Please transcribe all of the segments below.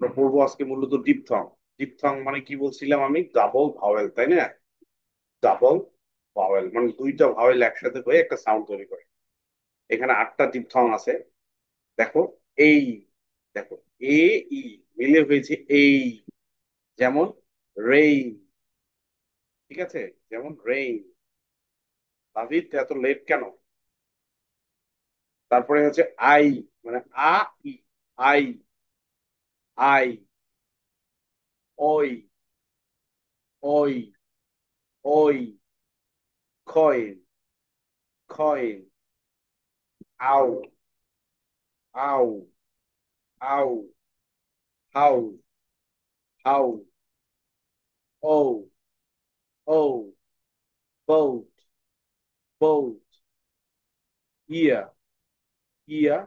আমরা পড়বো আজকে মূলত ডিপথং। ডিপথং মানে কি বলছিলাম আমি? ডাবল ভাওয়েল, তাই না? ডাবল ভাওয়েল মানে দুইটা ভাওয়েল একসাথে হয়ে একটা সাউন্ড তৈরি করে। এখানে 8টা ডিপথং আছে। দেখো, এই, দেখো, এ ই মিলে হয়েছে এই। যেমন রেইন, ঠিক আছে? যেমন রেইন। দাভিদ, এত লেট কেন? তারপরে হচ্ছে আই, মানে আ ই, আই, আই, ওই, ওই, ওই, কয়েন, কয়েন, আউ, আউ, আউ, হাউ, হাউ, ও, ও, boat, boat, ear, ear,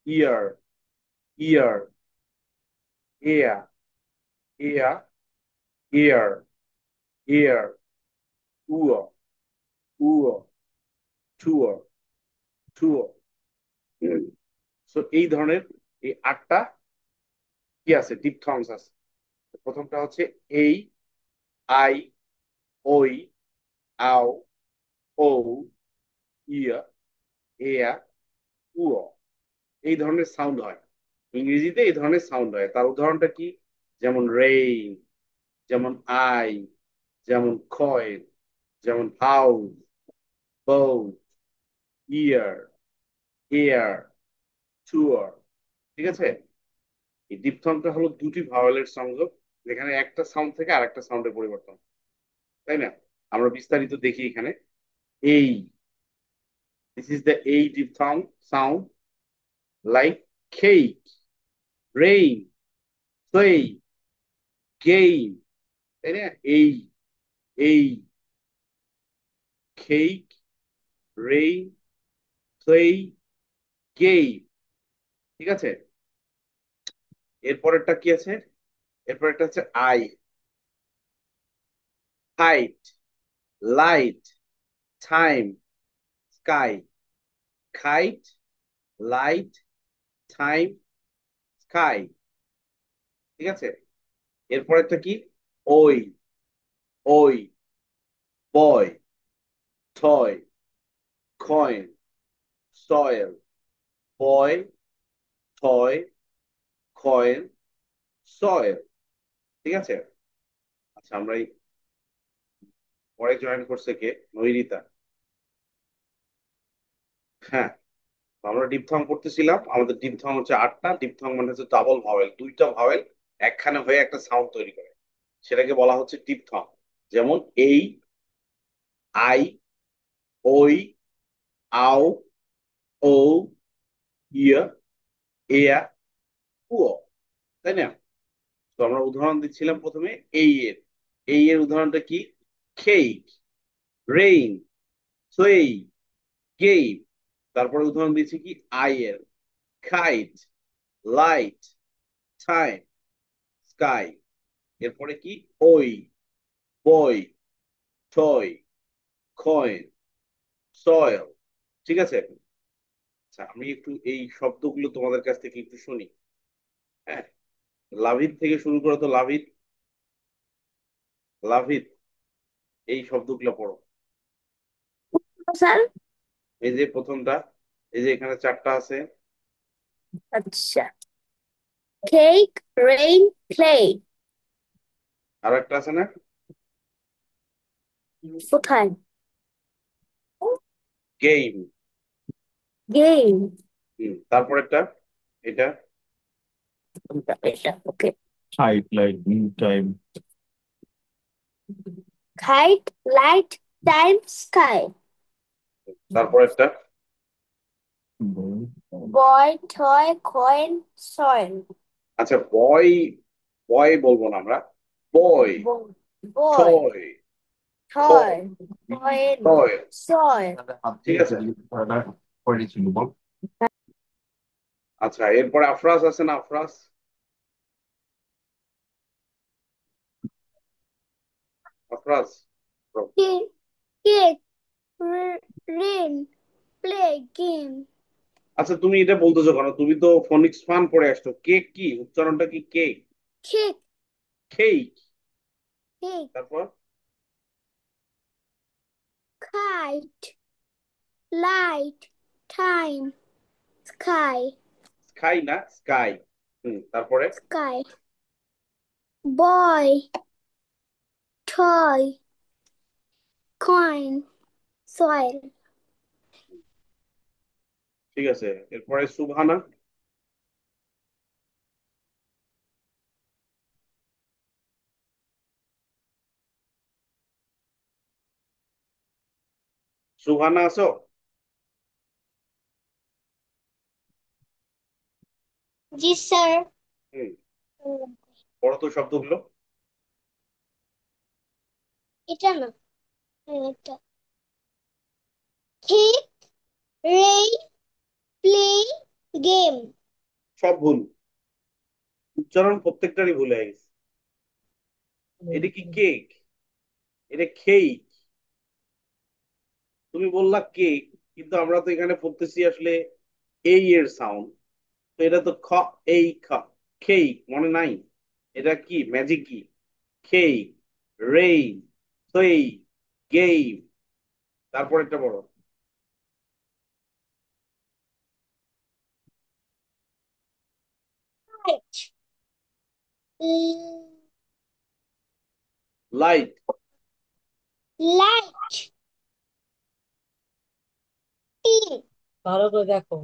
ear, ear, ear, ear, ear, ear, uo, uo, tour, tour। So এই ধরনের এই 8টা কি আছে, ডিপথংস আছে। প্রথমটা হচ্ছে এই, আই, ওই, আও, ও, ইয়া, এয়া, উও। এই ধরনের সাউন্ড হয়, ইংরেজিতে এই ধরনের সাউন্ড হয়। তার উদাহরণটা কি? যেমন রেইন, যেমন আই, যেমন কয়েন, যেমন হাউস, বোট, ইয়ার, এয়ার, টুয়ার। ঠিক আছে? এই ডিপথংটা হলো দুটি ভাওয়েলের সংযোগ, যেখানে একটা সাউন্ড থেকে আরেকটা সাউন্ডে পরিবর্তন, তাই না? আমরা বিস্তারিত দেখি এখানে। এই, দিস ইজ দ্য এই diphthong sound, like cake, rain, play, game, তাই না? এই, এই, কেক, রেইন, প্লে, গেম। ঠিক আছে? এরপরেরটা কি আছে? এরপরেরটা হচ্ছে I, height, light, time, sky. খাইট, light, time, sky. ঠিক আছে? এরপরেরটা কি? ওই, ওই, বয়, টয়, কয়েন, সয়েল, বয়, টয়, কয়েন, সয়েল। ঠিক আছে? আচ্ছা, আমরা এই পরে জয়েন করছে কে? নৈরিতা। হ্যাঁ, তো আমরা ডিপথং করতেছিলাম। আমাদের ডিপথং হচ্ছে 8টা। ডিপথং মানে হচ্ছে ডাবল ভাওয়েল, দুইটা ভাওয়েল একখানে হয়ে একটা সাউন্ড তৈরি করে, সেটাকে বলা হচ্ছে ডিপথং। যেমন এই, আই, ওই, আও, ও, ইয়া, এয়া, উও। তাই না? তো আমরা উদাহরণ দিচ্ছিলাম প্রথমে এই এর। এই এর উদাহরণটা কি? Cake, rain, play, game. তারপরে উদাহরণ দিচ্ছি কি আই এর, কাইট, লাইট, টাইম, স্কাই। এরপরে কি? ওই, বই, টয়, কয়েন, সয়েল। ঠিক আছে? আচ্ছা, আমি একটু এই শব্দগুলো তোমাদের কাছ থেকে একটু শুনি। হ্যাঁ, লাভিত থেকে শুরু করো তো, লাভিত, লাভিত, এই শব্দগুলো পড়ো। স্যার। এই যে প্রথমটা, এই যে এখানে 4টা আছে। আচ্ছা, কেক, রেইন, প্লে। আরো একটা আছে না? কোথায়? গেম। গেম। তারপরেরটা, এটা। এটা ওকে। Height, like new time. Kite, light, time, sky. তারপরেরটা। বয়, টয়, কয়েন, সয়েল। আচ্ছা, বয়, বয় বলবো না আমরা, বয়, বয়, টয়, টয়, কয়, কয়েন, টয়। সয়েল। ঠিক আছে? আচ্ছা, এরপরে আফরাজ আছে না? Afraz, Afraz. Cake, cake, rain, play, game. আচ্ছা তুমি এটা বলতেছো কেন? তুমি তো ফোনিক্স ফান পড়ে আসছো। কেক কি উচ্চারণটা কি? Cake, Kick. কেক। Kick. তারপর Kite. Light. Time. Sky. Sky না, স্কাই। তারপরে Sky. Boy. Toy. Coin. Soil. ঠিক আছে, এরপরে সুবহানা। সুবহানা আছো? জি স্যার। হুম, পড়ো তো শব্দগুলো। এটা না, এটা ঠিক রেই প্লে গেম। সব ভুল, উচ্চারণ প্রত্যেকটারই ভুল হয়ে গেছে। এটা কি কেক? এটা কেক। তুমি বললা কেক, কিন্তু আমরা তো এখানে পড়তেছি আসলে এই এর সাউন্ড। তো এটা তো খ, এই খ, কেক মনে নাই? এটা কি ম্যাজিক কি? কেক, রেইন, সেই, গেম। তারপর একটা বড় লাইট। লাইট। লাইট। টিন। ভালো করে দেখো।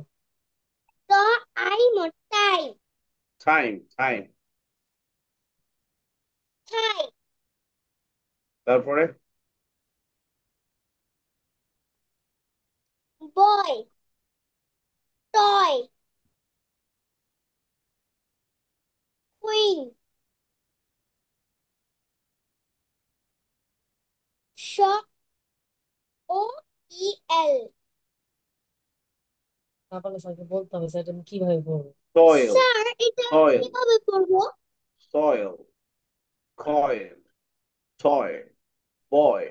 তো আই মোটাই। Time, time. থাই। তারপরে বয়। টয়। কুইন। শ ও ই এল। তারপরে স্যারকে বলতে হবে স্যার আমি কিভাবে পড়বো। সয়েল, স্যার এটা সয়েল, কিভাবে পড়বো? সয়েল, কয়েল, টয়, বয়।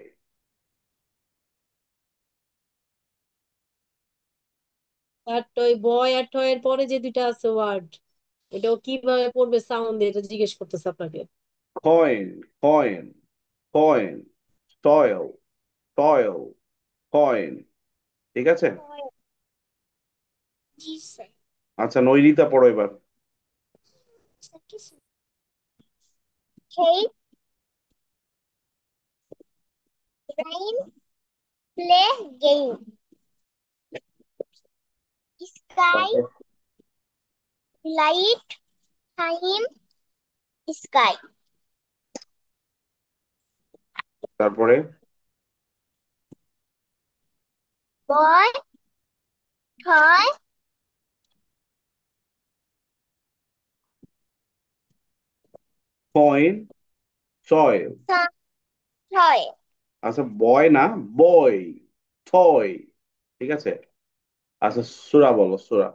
আর টয় বয় আর টয় এর পরে যে দুইটা আছে ওয়ার্ড, এটাও কিভাবে পড়বে সাউন্ড দিয়ে এটা জিজ্ঞেস করতেছে আপনাকে। Coin, coin, coin, soil, soil, coin. ঠিক আছে। জি স্যার। আচ্ছা নৈরিতা পড়ো এবার। কেক রাইন প্লে গেম। স্কাই তারপর লাইট টাইম স্কাই। তারপরে boy toy coin, soil. Toy. আচ্ছা বয় না, বয়, টয়। ঠিক আছে। আচ্ছা সুরা বলো, সুরা।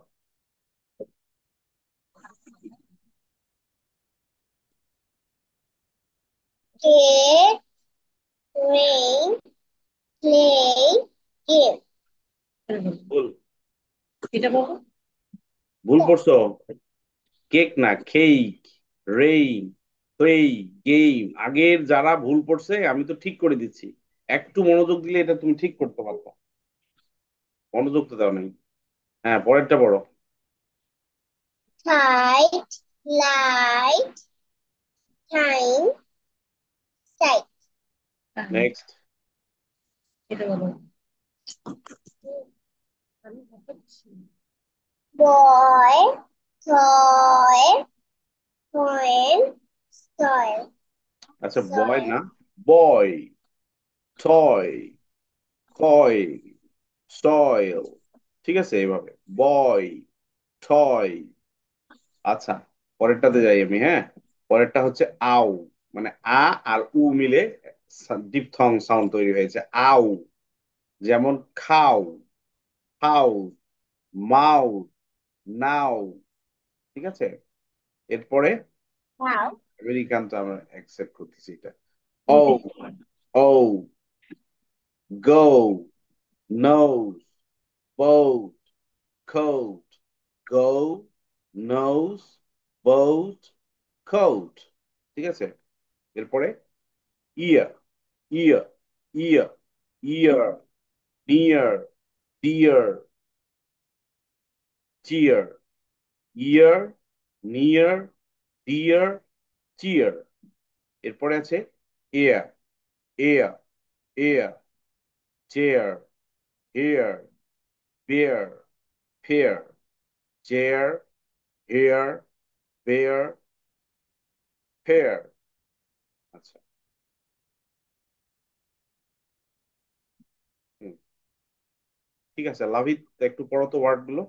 Cake rain play game. ভুল, এটা বলো। ভুল পড়ছো। কেক না, কেক, রেইন, প্লে, গেম। আগের যারা ভুল পড়ছে আমি তো ঠিক করে দিচ্ছি। একটু মনোযোগ দিলে এটা তুমি ঠিক করতে পারতো। মনোযোগ তো দাও নাই। হ্যাঁ, পরেরটা বড়। Light light time sky. Next. এটা বলো। বয় টয় কয়েন সয়েল। আচ্ছা বয় সয়েল না, বয়, টয়, কয়েন, সয়েল। ঠিক আছে এইভাবে, বয়, টয়। আচ্ছা পরেরটাতে যাই আমি। হ্যাঁ, পরেরটা হচ্ছে আউ। মানে আ আর উ মিলে ডিপথং সাউন্ড তৈরি হয়েছে, আউ। যেমন খাও, হাউ, মাউ, নাও। ঠিক আছে। এরপরে নাও আমেরিকান তো আমরা অ্যাকসেপ্ট করতেছি এটা। ও, ওকে। ও, গো, nose, boat, coat. Go, nose, boat, coat. ঠিক আছে? এরপরে ear, ear, ear, ear, near, dear, cheer, ear, near, dear, cheer. এরপরে আছে ear, ear, ear, chair, hair, bear, fair, chair, hair, bear, fair. আচ্ছা, হুম, ঠিক আছে। লাভিত, একটু পড়ো তো ওয়ার্ড গুলো।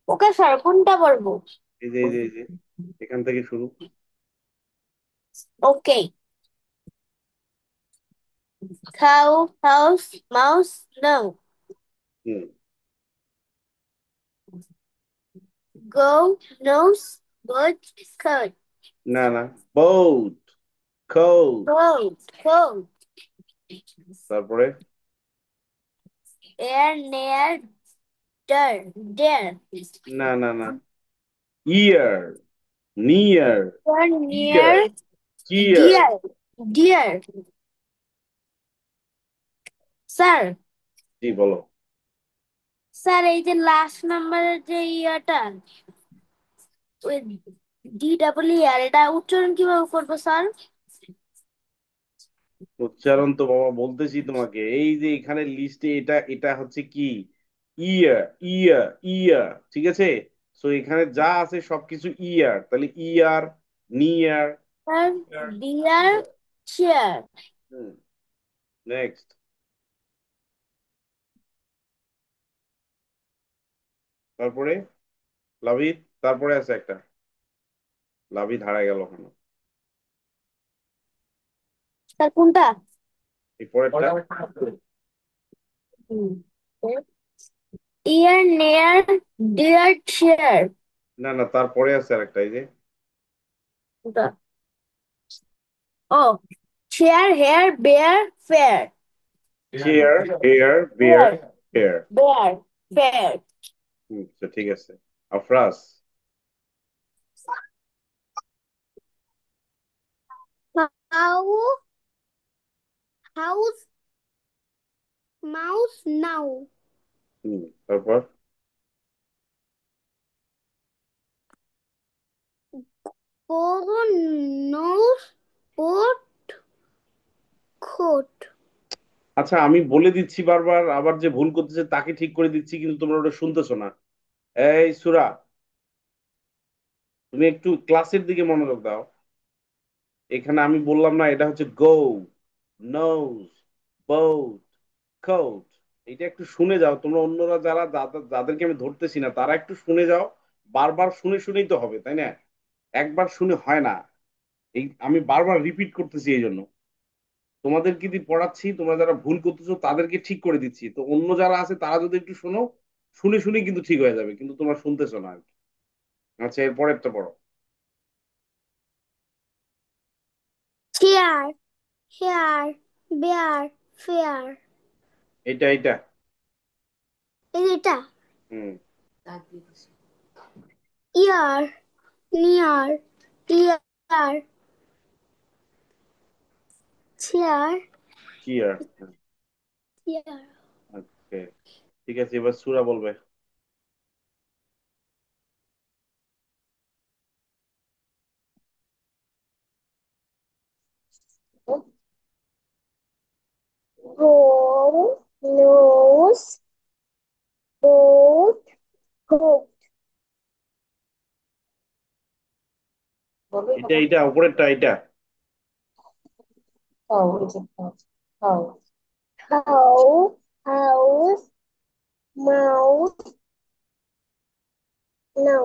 ওকে স্যার কোনটা বলবো? এই যে এখান থেকে শুরু। ওকে, cow, house, mouse, no. হুম, Go, nose, boat, coat. না না, boat, coat, Coat, coat. তারপরে Air, near, there, there. না না না, ear, near, ear, Near, cheer। dear, dear. Sir, জি বলো। স্যার এই যে লাস্ট নাম্বারের যে ইয়াটা, ওই ডি ডাবল ইয়ার, এটা উচ্চারণ কিভাবে করবো স্যার? উচ্চারণ তো বাবা বলতেছি তোমাকে, এই যে এখানে লিস্টে এটা এটা হচ্ছে কি, ইয়ার, ইয়ার, ইয়ার, ঠিক আছে? সো এখানে যা আছে সবকিছু ইয়ার, তাহলে ইয়ার, নিয়ার, স্যার, ডিয়ার, চেয়ার। হুম, নেক্সট। তারপরে লাভিত, তারপরে আছে একটা, লাভিত হারায় গেল ওখানে। স্যার কোনটা? এই পরেরটা। ইয়ার, নেয়ার, ডিয়ার, চেয়ার। না না, তারপরে আছে আরেকটা, এই যে ও, chair, hair, bear, fair. Chair, hair, beer, fair, hair. Bear, fair. আচ্ছা, ঠিক আছে। আফরাস। How, house, mouse, now. তারপর গো, নোস, কোট, খোট। আচ্ছা, আমি বলে দিচ্ছি বারবার, আবার যে ভুল করতেছে তাকে ঠিক করে দিচ্ছি, কিন্তু তোমরা ওটা শুনতেছো না। এই সুরা, তুমি একটু ক্লাসের দিকে মনোযোগ দাও। এখানে আমি বললাম না, এটা হচ্ছে গো, নোজ, বোট, কোট। এটা একটু শুনে যাও তোমরা, অন্যরা যারা যাদেরকে আমি ধরতেছি না তারা একটু শুনে যাও। বারবার শুনে শুনেই তো হবে, তাই না? একবার শুনে হয় না। এই আমি বারবার রিপিট করতেছি এই জন্য। তোমাদের কি পড়াচ্ছি, তোমরা যারা ভুল করতেছো তাদেরকে ঠিক করে দিচ্ছি, তো অন্য যারা আছে তারা যদি একটু শোনো, শুনে শুনে কিন্তু ঠিক হয়ে যাবে, কিন্তু তোমরা শুনতেছো না আর কি। আচ্ছা, এরপরেরটা পড়ো। Chair, hair, bear, fair. এইটা এইটা। এই যে এটা। হুম। Year, near, tear, chair, cheer. Chair. Okay, ঠিক আছে, এবার সূরা বলবে। Go, nose, boat, hook. এটা এটা উপরেরটা এটা। Cow, house, mouse, no.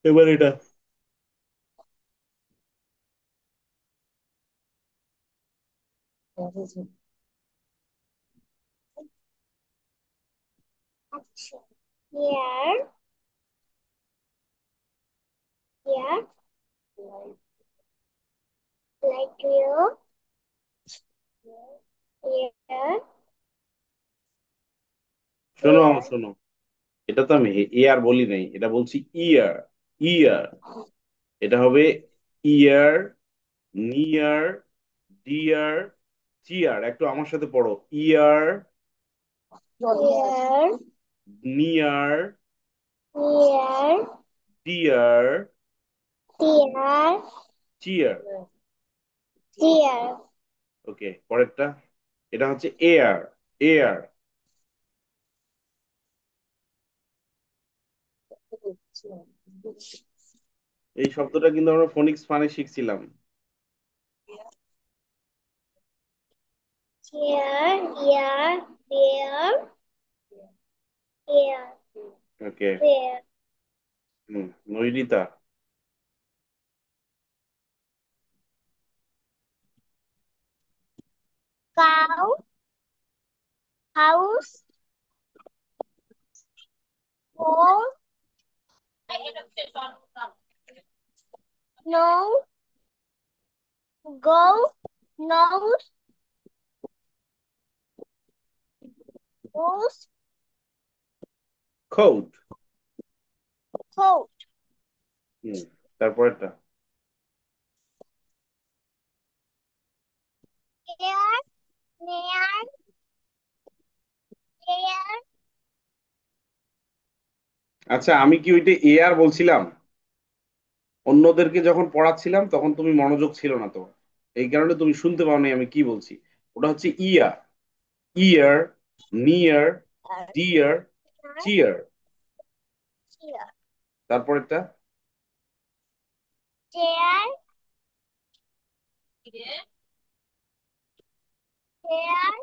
এবার এটা। Action. Here, here, like you, ear, শোনো ear, শোনো, এটা তো আমি এয়ার বলি নাই, এটা বলছি ইয়ার। ইয়ার, এটা হবে ইয়ার, নিয়ার, ডিয়ার, চিয়ার। একটু আমার সাথে পড়ো, ear, ear, near, ear, dear, dear, cheer. dear, okay, পরেরটা, এটা হচ্ছে এয়ার। এয়ার, এই শব্দটা কিন্তু আমরা ফোনিক্স ফানে শিখছিলাম। dear, ear, bear, ear, okay, bear, নৈরিতা। cow, house, ball, no, go, nose, goose, coat. coat, তারপরেরটা, ear, near, ear, আচ্ছা আমি কি ওইটা এয়ার বলছিলাম? অন্যদেরকে যখন পড়াচ্ছিলাম তখন তুমি মনোযোগ ছিল না তো, এই কারণে তুমি শুনতে পাওনি আমি কি বলছি। ওটা হচ্ছে ইয়া। ইয়ার, নিয়ার, ডিয়ার, চিয়ার। ear, তারপরেরটা, chair, chair,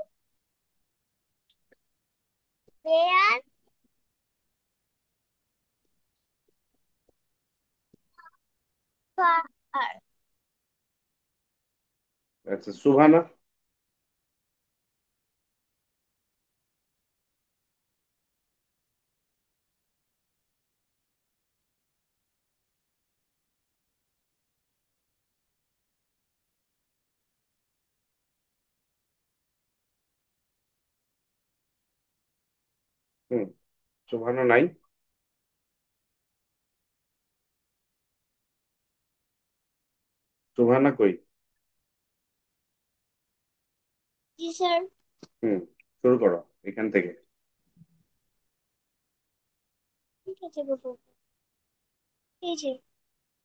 bear, car, আচ্ছা সুভানা। হুম, সুভানা নাই। সুভানা কই? teacher, হুম, শুরু করো এখান থেকে। ঠিক আছে বাবু, এই যে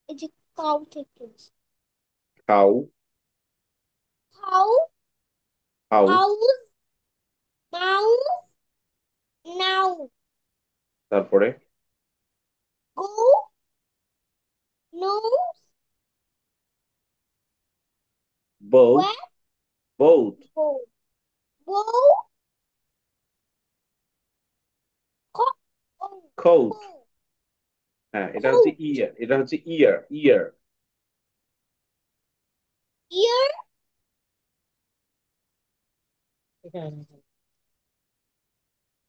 এই যে কাউ থেকে cow, cow, house. House, mouse, now, তারপরে go, no, boat. Walk, boat, go, go, ক, ও, কোট। কো, হ্যাঁ, এটা হচ্ছে কোট, ইয়ার, এটা হচ্ছে year. Year, year,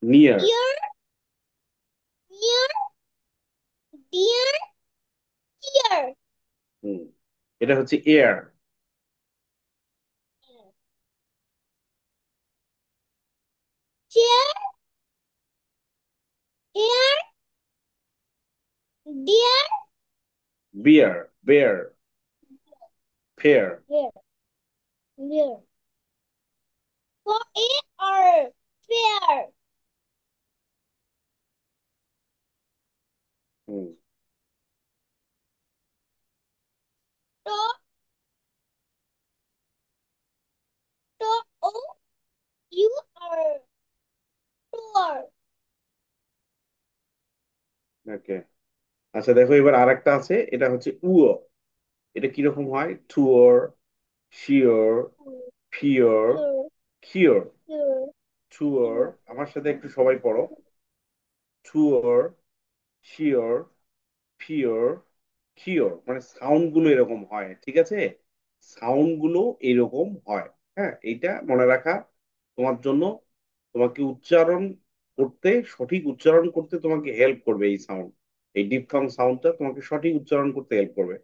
near. Year, near, dear, year, হুম, এটা হচ্ছে air. Chair, air, dear, beer, bear, fair. Bear, bear, for a or fair, হুম, to, to, o, you are, tour, okay. আচ্ছা দেখো, এবার আরেকটা আছে, এটা হচ্ছে উও। এটা কিরকম হয়? Tour, sure, fewer, tour, cure. tour, tour, tour, আমার সাথে একটু সবাই পড়ো। Tour, sure, fewer, cure. মানে সাউন্ড গুলো এরকম হয়, ঠিক আছে? সাউন্ড গুলো এরকম হয়। হ্যাঁ, এইটা মনে রাখা তোমার জন্য, তোমাকে উচ্চারণ করতে, সঠিক উচ্চারণ করতে তোমাকে হেল্প করবে এই সাউন্ড। এই ডিপথং সাউন্ডটা তোমাকে সঠিক উচ্চারণ করতে হেল্প করবে।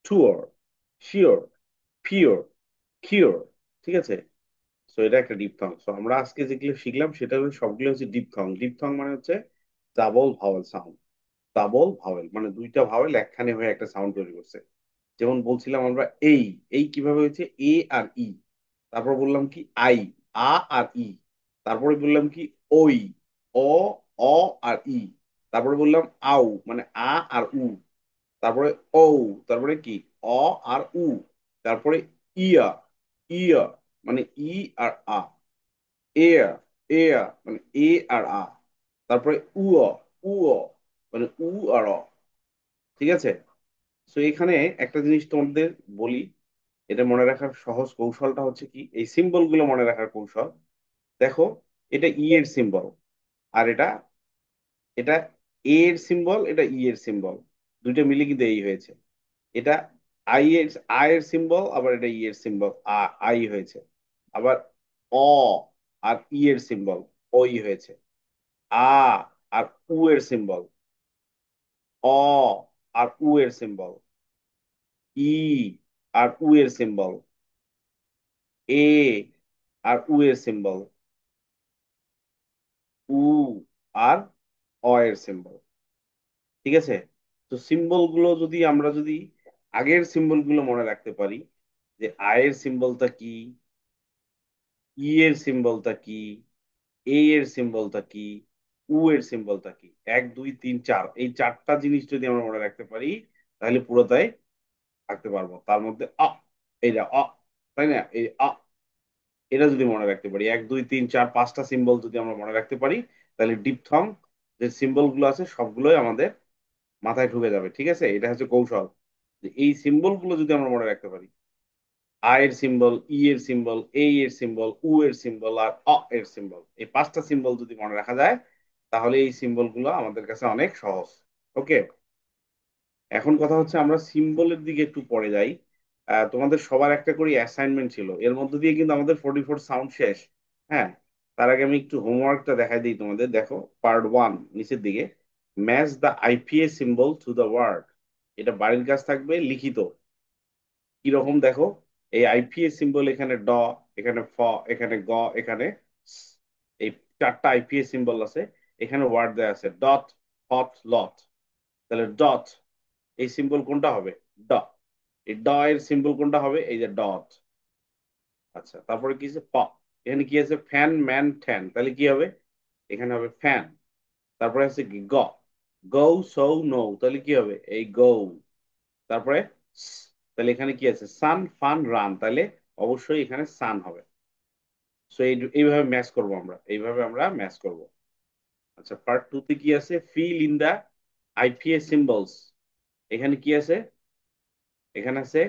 টুয়োর, শিওর, পিওর, কিওর। ঠিক আছে, সো এটা একটা ডিপথং। সো আমরা আজকে যেগুলো শিখলাম সেটা হলো সবগুলো হচ্ছে ডিপথং। ডিপথং মানে হচ্ছে double vowel sound. Double vowel মানে দুইটা ভাওয়েল একখানে হয়ে একটা সাউন্ড তৈরি করছে। যেমন বলছিলাম আমরা এই, এই কিভাবে হয়েছে, এ আর ই। তারপর বললাম কি আই, আ আর ই। তারপরে বললাম কি ওই, অ, অ আর ই। তারপরে বললাম আউ মানে আ আর উ। তারপরে ও, তারপরে কি অ আর উ। তারপরে ইয়া, ইয়া মানে ই আর আ। এয়া, এয়া মানে এ আর আ। তারপরে উয়া, উয়া মানে উ আর অ। ঠিক আছে, তো এখানে একটা জিনিস তোমাদের বলি, এটা মনে রাখার সহজ কৌশলটা হচ্ছে কি, এই সিম্বল গুলো মনে রাখার কৌশল। দেখো, এটা ই এর সিম্বল, আর এটা, এটা এ এর সিম্বল, এটা ই এর সিম্বল, দুইটা মিলে কিন্তু এই হয়েছে। এটা আই এর, আই এর সিম্বল, আবার এটা ই এর সিম্বল, আই হয়েছে। আবার অ আর ই এর সিম্বল, ওই হয়েছে। আ আর উ এর সিম্বল, অ আর উ এর সিম্বল, ই আর উ এর সিম্বল, এ আর উ এর সিম্বল, উ আর অ এর সিম্বল। ঠিক আছে, তো সিম্বল গুলো যদি আমরা যদি আগের সিম্বল গুলো মনে রাখতে পারি, যে আয়ের সিম্বলটা কি, ই এর সিম্বলটা কি, এ এর সিম্বলটা কি, উ এর সিম্বলটা কি, এক দুই তিন চার, এই চারটা জিনিস যদি আমরা মনে রাখতে পারি, তাহলে পুরোটাই থাকতে পারবো। তার মধ্যে এইটা তাই না, এই এটা যদি মনে রাখতে পারি, এক দুই তিন চার পাঁচটা সিম্বল যদি আমরা মনে রাখতে পারি, তাহলে ডিপথং যে সিম্বল গুলো আছে সবগুলোই আমাদের মাথায় ঢুকে যাবে। ঠিক আছে, এটা হচ্ছে কৌশল, যে এই সিম্বল গুলো যদি আমরা মনে রাখতে পারি, আ এর সিম্বল, ই এর সিম্বল, এ এর সিম্বল, উ এর সিম্বল আর অ এর সিম্বল, এই পাঁচটা সিম্বল যদি মনে রাখা যায়, তাহলে এই সিম্বল গুলো আমাদের কাছে অনেক সহজ। ওকে, এখন কথা হচ্ছে আমরা সিম্বলের দিকে একটু পরে যাই। তোমাদের সবার একটা করে অ্যাসাইনমেন্ট ছিল, এর মধ্যে দিয়ে কিন্তু আমাদের 44 সাউন্ড শেষ। হ্যাঁ, তার আগে আমি একটু হোমওয়ার্কটা দেখাই দিই তোমাদের। দেখো, পার্ট 1 নিচের দিকে, match the IPA symbol to the word. এটা বাড়ির কাজ থাকবে লিখিত। কিরকম দেখো, এই আইপিএস সিম্বল, এখানে ড, এখানে ফ, এখানে গ, এখানে স। এই চারটা আইপিএস সিম্বল আছে। এখানে ওয়ার্ড দেওয়া আছে ডট, হট, লট। তাহলে ডট, এই সিম্বল কোনটা হবে, ড। এই ড এর সিম্বল কোনটা হবে, এই যে ডট। আচ্ছা, তারপরে কি আছে প, এখানে কি আছে ফ্যান, ম্যান, ঠ্যান, তাহলে কি হবে, এখানে হবে ফ্যান। তারপরে আছে কি গ, গৌ, সৌ, নৌ, তাহলে কি হবে এই গৌ। তারপরে স, তাহলে এখানে কি আছে সান, ফান, রান, তাহলে অবশ্যই এখানে সান হবে। সো এইভাবে ম্যাচ করব আমরা, এইভাবে আমরা ম্যাচ করব। আচ্ছা, পার্ট 2 তে কি আছে, fill in the IPA symbols. এখানে কি আছে, এখানে আছে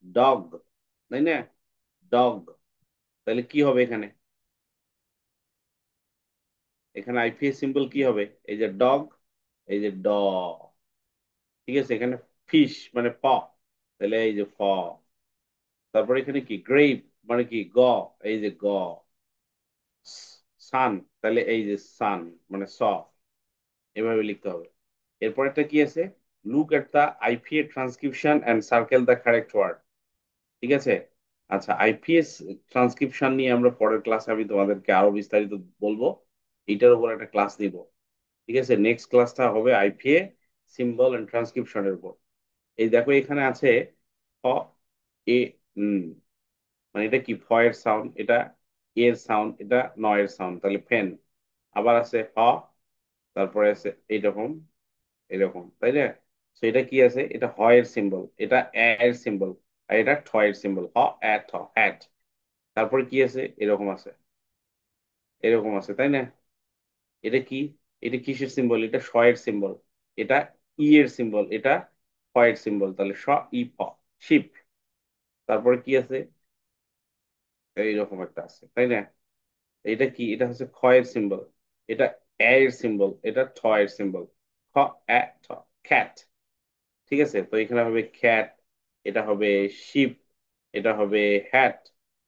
ডগ, তাই না, ডগ। তাহলে কি হবে এখানে, এখানে আইপিএস সিম্বল কি হবে, এই যে ডগ, এই যে ড। ঠিক আছে, এখানে ফিশ মানে প, তাহলে এই যে ফ। তারপরে এখানে কি গ্রেপ মানে কি গ, এই যে গ। সান, তাহলে এই যে সান মানে স। এভাবে লিখতে হবে। এরপরেরটা কি আছে, look at the IPA transcription and circle the correct word. ঠিক আছে, আচ্ছা, আইপিএস ট্রান্সক্রিপশন নিয়ে আমরা পরের ক্লাসে আমি তোমাদেরকে আরো বিস্তারিত বলবো, এটার উপর একটা ক্লাস দিব। ঠিক আছে, নেক্সট ক্লাসটা হবে আইপিএ সিম্বল এন্ড ট্রান্সক্রিপশনের উপর। এই দেখো এখানে আছে ফ, এ, উম, মানে এটা কি ফ এর সাউন্ড, এটা এর সাউন্ড, এটা ন এর সাউন্ড, তাহলে ফেন। আবার আছে হ, তারপরে আছে এইরকম, এরকম, তাই না। তো এটা কি আছে, এটা হ এর সিম্বল, এটা এ এর সিম্বল, আর এটা ঠ এর সিম্বল, হ এ ঠ, হ্যাট। তারপরে কি আছে, এরকম আছে, এরকম আছে, তাই না। এটা কি, এটা কিসের সিম্বল, এটা স এর সিম্বল, এটা ই এর সিম্বল, এটা ফ এর সিম্বল, তাহলে স, ই, ফ, শিপ। তারপরে কি আছে, এইরকম একটা আছে, তাই না। এটা কি, এটা হচ্ছে খ এর সিম্বল, এটা এ এর সিম্বল, এটা ঠ এর সিম্বল, খ, এ, ঠ, খ্যাট। ঠিক আছে, তো এখানে হবে খ্যাট, এটা হবে শিপ, এটা হবে হ্যাট,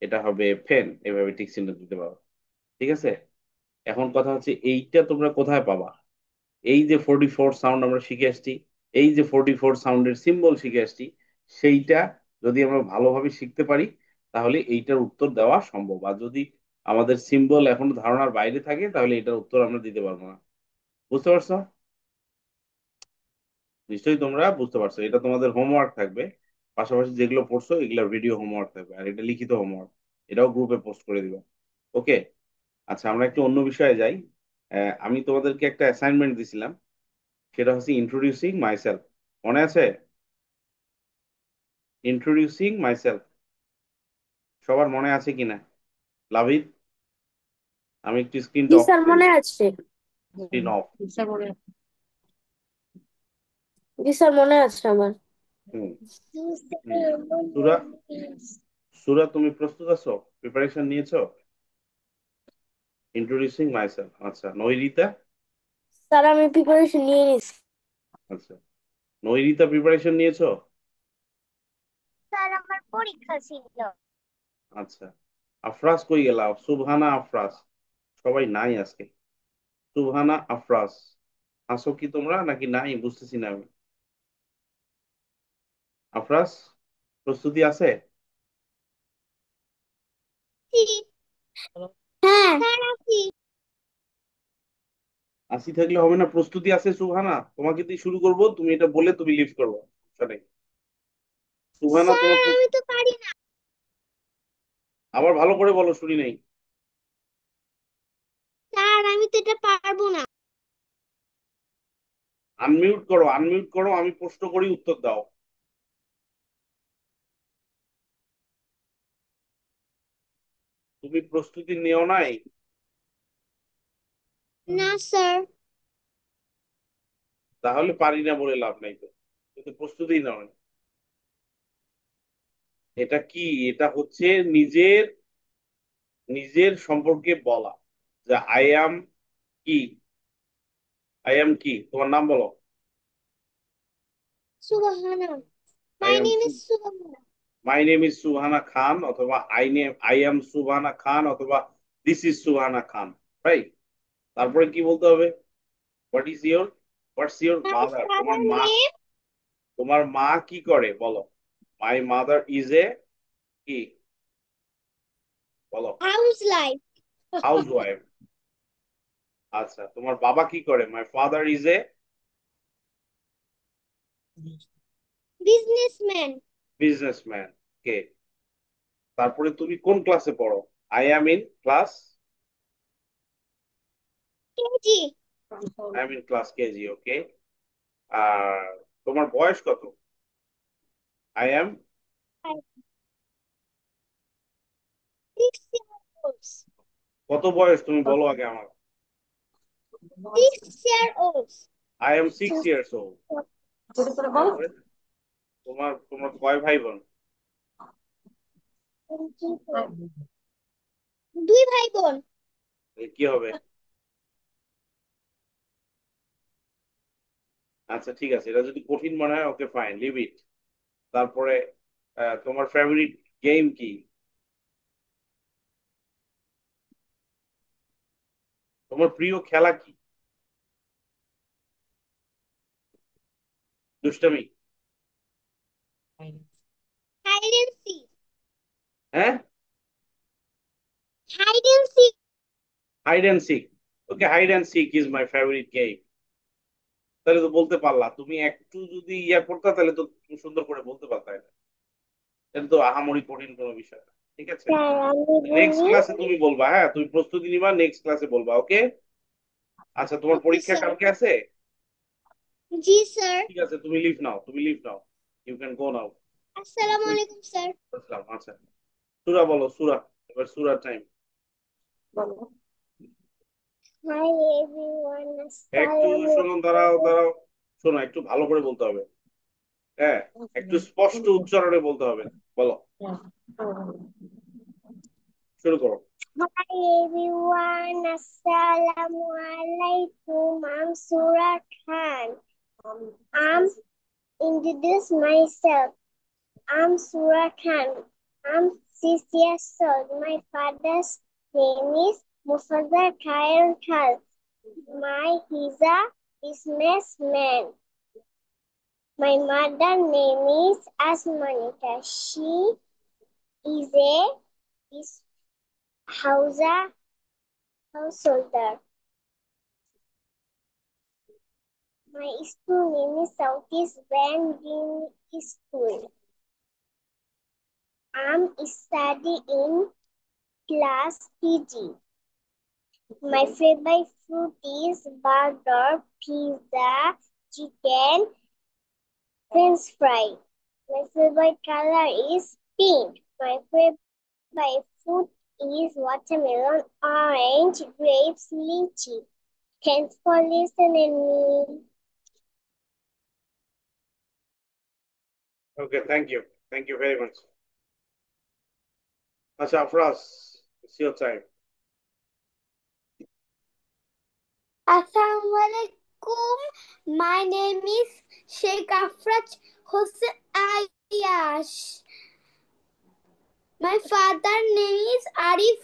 এটা হবে ফেন, এভাবে টিক চিহ্ন দিতে পারো। ঠিক আছে, এখন কথা হচ্ছে এইটা তোমরা কোথায় পাবা, এই যে 44 সাউন্ড আমরা শিখে আসছি, এই যে 44 সাউন্ডের সিম্বল শিখে আসছি, সেইটা যদি আমরা ভালোভাবে শিখতে পারি তাহলে এইটার উত্তর দেওয়া সম্ভব, আর যদি আমাদের সিম্বল এখনো ধারণার বাইরে থাকে তাহলে এটার উত্তর আমরা দিতে পারবো না। বুঝতে পারছো? নিশ্চয়ই তোমরা বুঝতে পারছো। এটা তোমাদের হোমওয়ার্ক থাকবে, পাশাপাশি যেগুলো পড়ছো এগুলো ভিডিও হোমওয়ার্ক থাকবে, আর এটা লিখিত হোমওয়ার্ক, এটাও গ্রুপে পোস্ট করে দিবা। ওকে। আচ্ছা, আমরা একটু অন্য বিষয়ে যাই। আমি তোমাদেরকে একটা অ্যাসাইনমেন্ট দিছিলাম, সেটা হচ্ছে ইন্ট্রোডিউসিং মাইসেলফ। মনে আছে? ইন্ট্রোডিউসিং মাইসেলফ সবার মনে আছে কিনা? লাভিদ, আমি একটু স্ক্রিনটা জি অফ স্যার, করে মনে দিই। আছে। Screen off. ইচ্ছা করে জি স্যার, মনে আছে আমার। হুম। হুম। সুরা, সুরা তুমি প্রস্তুত আছো? প্রিপারেশন নিয়েছো? Introducing myself. আচ্ছা, নৈরিতা? স্যার, আমি প্রিপারেশন নিয়ে নিছি। আচ্ছা, নৈরিতা প্রিপারেশন নিয়েছো? স্যার, আমার পরীক্ষা ছিল। আচ্ছা, আফরাজ কই গেলা? সুবহানা, আফরাজ সবাই নাই আজকে। সুবহানা, আফরাজ আসো কি তোমরা নাকি নাই বুঝতেছি না আমি। আফরাজ, প্রস্তুতি আছে? হ্যাঁ স্যার, আছি। আসি থাকলে হবে না, প্রস্তুতি আছে সুবহানা? তোমাকে দিয়ে শুরু করব, তুমি এটা বলে তুমি লিভ করবো, সমস্যা নেই। সুবহানা, স্যার, তোমার আমি তো পারি না। আবার ভালো করে বলো, শুনি নাই। স্যার, আমি তো এটা পারবো না। আনমিউট করো, আনমিউট করো, আমি প্রশ্ন করি উত্তর দাও। তুমি প্রস্তুতি নেও নাই? না স্যার। তাহলে পারি না বলে লাভ নাই তো, কিন্তু প্রস্তুতি নাও নাই। এটা কি? এটা হচ্ছে নিজের নিজের সম্পর্কে বলা, যে আই অ্যাম কি। আই অ্যাম কি, তোমার নাম বলো। Subhana. I my am name is Subhana. My name is সুবহানা খান, অথবা আই অ্যাম সুবহানা খান, অথবা দিস ইজ সুবহানা খান। রাইট। তারপরে কি বলতে হবে? What is your, what's your my mother, তোমার ফাদার মা। নেম তোমার মা কি করে বলো? মাই মাদার ইজ এ কি, বলো। House life. House wife. আচ্ছা, তোমার বাবা কি করে? My father is a businessman. Businessman. কে? তারপরে তুমি কোন ক্লাসে পড়ো? I am in class, KG. I am in class KG. Okay. আর তোমার বয়স কত? I am 6 years old। কত বয়স তুমি বলো আগে আমার। 6 years old। I am 6 years old. ছোট করে বল। তারপরে তোমার তোমার কয় ভাই বোন? 2 ভাই বোন। কি হবে? আচ্ছা ঠিক আছে, এটা যদি কঠিন মনে হয় ওকে ফাইন, লিভ ইট। তারপরে তোমার ফেভারিট গেম কি? তোমার প্রিয় খেলা কি? দুষ্টামি? Hide and seek. হ্যাঁ, hide and seek. Hide and seek. Okay, hide and seek is my favourite game. তাহলে তো বলতে পারলা, তুমি একটু যদি ইয়া করতা তাহলে তো তুমি সুন্দর করে বলতে পারতা এটা। এটা তো আহামরি কঠিন কোনো বিষয় না। ঠিক আছে, স্যার, আমি নেক্সট বলি। ক্লাসে তুমি বলবা, হ্যাঁ তুমি প্রস্তুতি নিবা, নেক্সট ক্লাসে বলবা। ওকে। আচ্ছা, তোমার ওকে পরীক্ষা স্যার। কালকে আছে? জি স্যার। ঠিক আছে, তুমি লিভ নাও, তুমি leave now, you can go now. আসসালামু আলাইকুম স্যার। আসসালাম। আচ্ছা, সূরা বলো, সূরা। এবার সূরা টাইম। বলো। হাই এভরিওয়ান, একটু আসসালামু শোনো, দাঁড়াও দাঁড়াও, শোনো একটু ভালো করে বলতে হবে। হ্যাঁ, একটু স্পষ্ট উচ্চারণে বলতে হবে। বলো, শুরু করো। হাই এভরিওয়ান, আসসালামু আলাইকুম। আম সুরা খান। আম introduce myself. I'm Surah Khan. I'm 6 years old. My father's name is Mufaddal Khair Khal. My he's a businessman. My mother name is Asmanita. She is a is householder. My school name is Southeast Van Green School. I'm studying in class PG. My favorite food is burger, pizza, chicken, French fry. My favorite color is pink. My favorite fruit is watermelon, orange, grapes, lychee. Thanks for listening me. Okay, thank you very much. আচ্ছা Afraz, it's your time. Assalamualaikum. My name is Sheikh Afraj Hossein Ayash. My father name is Arif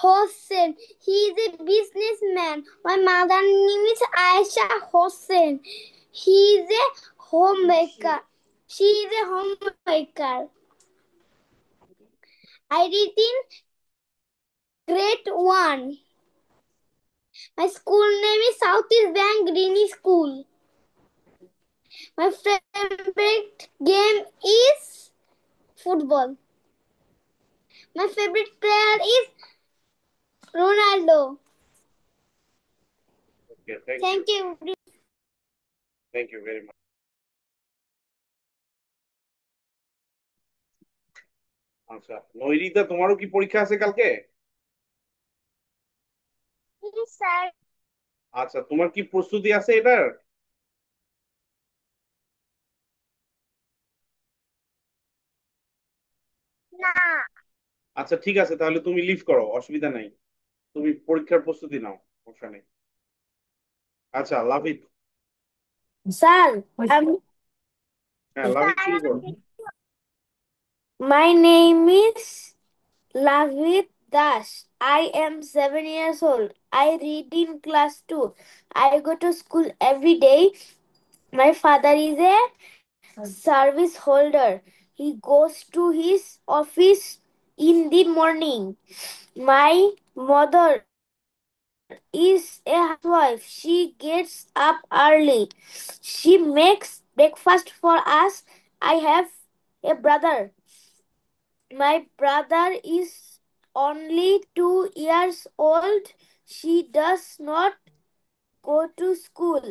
Hossein. He is a businessman. My mother name is Aisha Hossein. He is a homemaker. She is a homemaker. I read in grade 1. My school name is Southeast Bank Green School. My favorite game is football. My favorite player is Ronaldo. Okay, thank Thank you. you. Thank you very much. আচ্ছা নৈরিতা, তোমারও কি পরীক্ষা আছে কালকে? Yes, sir. আচ্ছা, তোমার কি প্রস্তুতি আছে এটার? না। আচ্ছা ঠিক আছে, তাহলে তুমি লিভ করো, অসুবিধা নাই। তুমি পরীক্ষার প্রস্তুতি নাও, সমস্যা নেই। আচ্ছা লাভিত। স্যার, হ্যাঁ লাভিত, শুরু করো। my name is Lavit Das. I am 7 years old. I read in class 2. I go to school every day. My father is a service holder. He goes to his office in the morning. My mother is a housewife. She gets up early. She makes breakfast for us. I have a brother. My brother is only 2 years old. She does not go to school.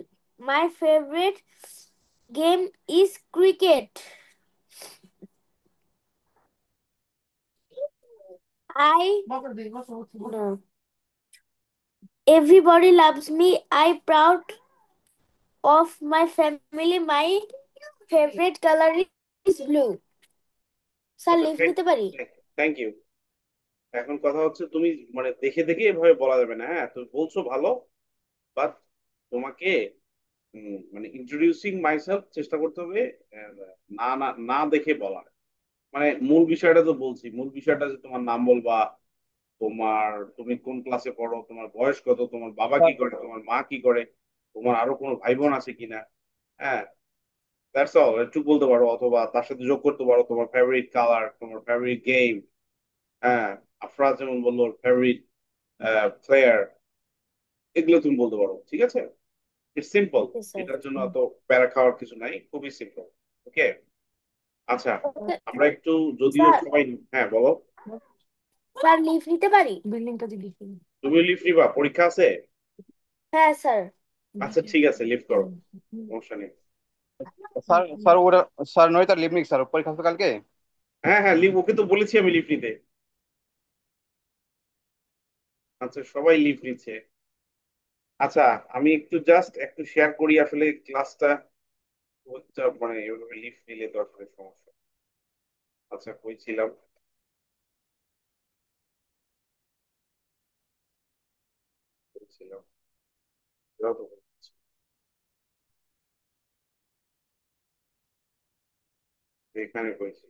My favorite game is cricket. I no. Everybody loves me. I proud of my family. My favorite color is blue. Sir leave নিতে পারি? Thank you. এখন কথা হচ্ছে, তুমি মানে দেখে দেখে এভাবে বলা যাবে না। হ্যাঁ তুমি বলছো ভালো, বাট তোমাকে মানে ইন্ট্রোডিউসিং মাইসেলফ চেষ্টা করতে হবে। আহ, না না না দেখে বলা। মানে মূল বিষয়টা তো বলছি, মূল বিষয়টা যে তোমার নাম বলবা, তোমার তুমি কোন ক্লাসে পড়ো, তোমার বয়স কত, তোমার বাবা কি করে, তোমার মা কি করে, তোমার আরো কোনো ভাই বোন আছে কিনা। হ্যাঁ, দ্যাটস অল। একটু বলতে পারো, অথবা তার সাথে যোগ করতে পারো তোমার ফেভারিট কালার, তোমার ফেভারিট গেম। হ্যাঁ, আফরাজ যেমন বললো ফেভারিট প্লেয়ার, এগুলো তুমি বলতে পারো। ঠিক আছে, ইটস সিম্পল। Okay sir. এটার জন্য অত প্যারা খাওয়ার কিছু নাই, খুবই সিম্পল। ওকে। আচ্ছা, আমরা একটু যদিও স্যার, সবাই, হ্যাঁ বলো। স্যার লিভ নিতে পারি? বিল্ডিংটা দিবি? তুমি লিভ নিবা, পরীক্ষা আছে? হ্যাঁ স্যার। আচ্ছা ঠিক আছে, লিভ করো, সমস্যা নেই। স্যার স্যার ওরা স্যার নয় তার লিভ নিক স্যার, পরীক্ষা আছে কালকে। হ্যাঁ হ্যাঁ, লিভ, ওকে তো বলেছি আমি লিভ নিতে। আচ্ছা সবাই লিভ নিচ্ছে। আচ্ছা, আমি একটু জাস্ট একটু শেয়ার করি আসলে ক্লাসটা। মানে এভাবে লিভ নিলে তো আসলে সমস্যা। আচ্ছা কই ছিলাম, কই ছিলাম? এটাও তো বলছি। এখানে কইছি।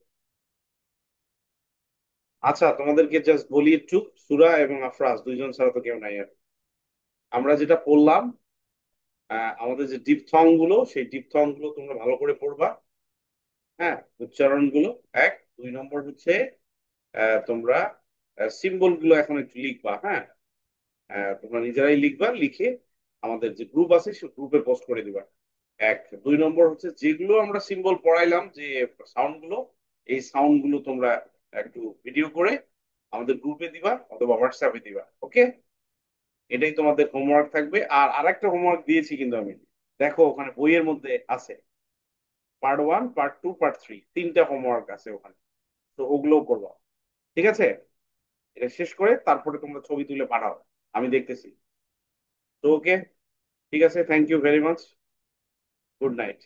আচ্ছা তোমাদেরকে জাস্ট বলি একটু, সুরা এবং আফরাজ দুইজন ছাড়া তো কেউ নাই আর। আমরা যেটা পড়লাম আমাদের যে ডিপথং গুলো সেই ডিপথং গুলো তোমরা ভালো করে পড়বা। হ্যাঁ, উচ্চারণ গুলো 1 2 নম্বর হচ্ছে তোমরা সিম্বল গুলো এখন একটু লিখবা। হ্যাঁ, তোমরা নিজেরাই লিখবা, লিখে আমাদের যে গ্রুপ আছে সেই গ্রুপে পোস্ট করে দিবা। 2 নম্বর হচ্ছে যেগুলো আমরা সিম্বল পড়াইলাম, যে সাউন্ড গুলো, এই সাউন্ড গুলো তোমরা একটু ভিডিও করে আমাদের গ্রুপে দিবা অথবা হোয়াটসঅ্যাপে দিবা। ওকে, এটাই তোমাদের হোমওয়ার্ক থাকবে। আর আরেকটা হোমওয়ার্ক দিয়েছি কিন্তু আমি, দেখো ওখানে বইয়ের মধ্যে আছে, পার্ট 1 পার্ট 2 পার্ট 3, 3টা হোমওয়ার্ক আছে ওখানে, তো ওগুলোও করবা। ঠিক আছে, এটা শেষ করে তারপরে তোমরা ছবি তুলে পাঠাও, আমি দেখতেছি। তো ওকে, ঠিক আছে, thank you very much, good night.